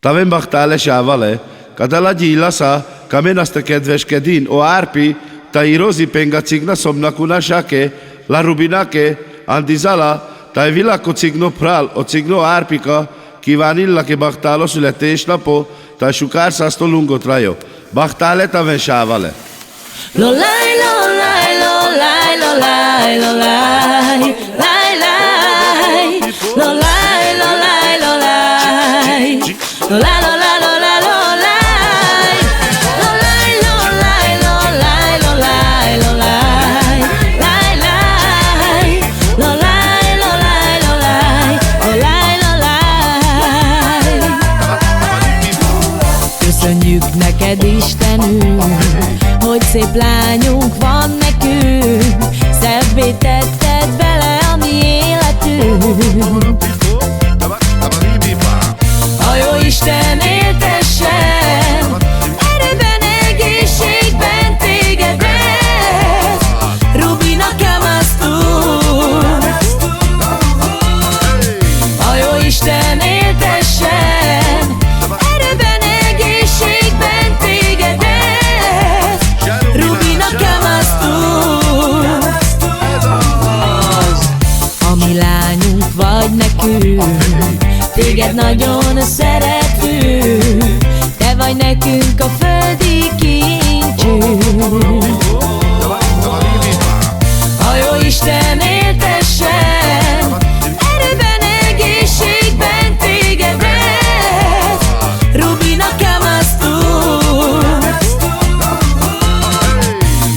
Tavem bachtale sávale, kadala gyillasa, kamenaszte kedveskedin, o árpi, ta irozi penga cigna szomnakuna sáke, la rubinake, andizala, ta vilako cigno prál, o cigno árpika, kívánilla ke bachtálo születésnapo, ta sukárszásztó lungot rajo. Bachtale taven sávale. Lolaj, lolaj, lolaj, lolaj, lolaj, laj, laj, lolaj, lolaj, lolaj, lolaj, lolaj, lolaj, lolaj, lolaj, lolaj, lolaj, lolaj, lolaj, laj, laj, lolaj, lolaj, lolaj, lolaj, lolaj. Köszönjük neked, Istenünk, hogy szép lányunk van nekünk, szebbé tetted bele a mi életünk. A jó Isten éltessen, erőben, egészségben tégedet, Rubina Kamasztúr. A jó Isten éltessen, erőben, egészségben tégedet, Rubina Kamasztúr. A mi lányunk vagy nekünk, téged nagyon szeretünk, te vagy nekünk a földi kincsünk. A jó Isten éltessen, erőben, egészségben tégedet, Rubina Kamasztúr.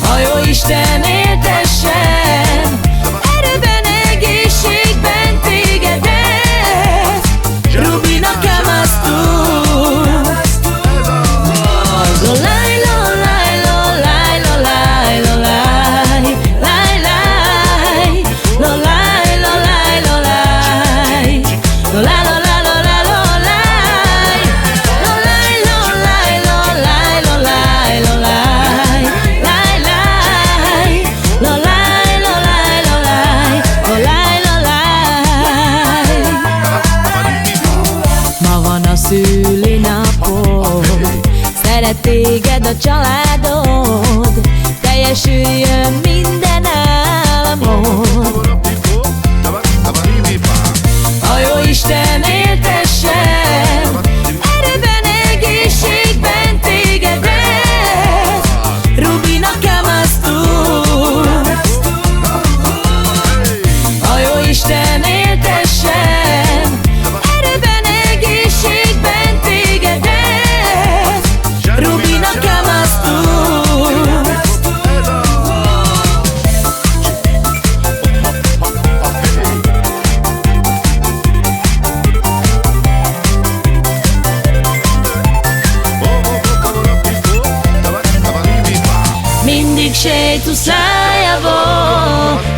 A jó Isten éltessen, erőben, egészségben tégedet, Rubina Kamasztúr. Lolaj, lolaj, lolaj, lolaj, lolaj, laj, laj, lolaj, lolaj, lolaj, lolaj, lolaj, lolaj, lolaj, lolaj, lolaj, lolaj, lolaj, lolaj, laj, laj, lolaj, lolaj, lolaj, lolaj. Ma van a szülinapod, szeret téged a családod, teljesüljön minden álmod. A jó Isten éltessen, erőben, egészségben tégedet, Rubina Kamasztúr. A jó Isten éltessen, erőben, egészségben tégedet, Rubina Kamasztúr. Mindig šejtusajavo,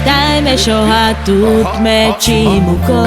dajme šohatut me čimuko.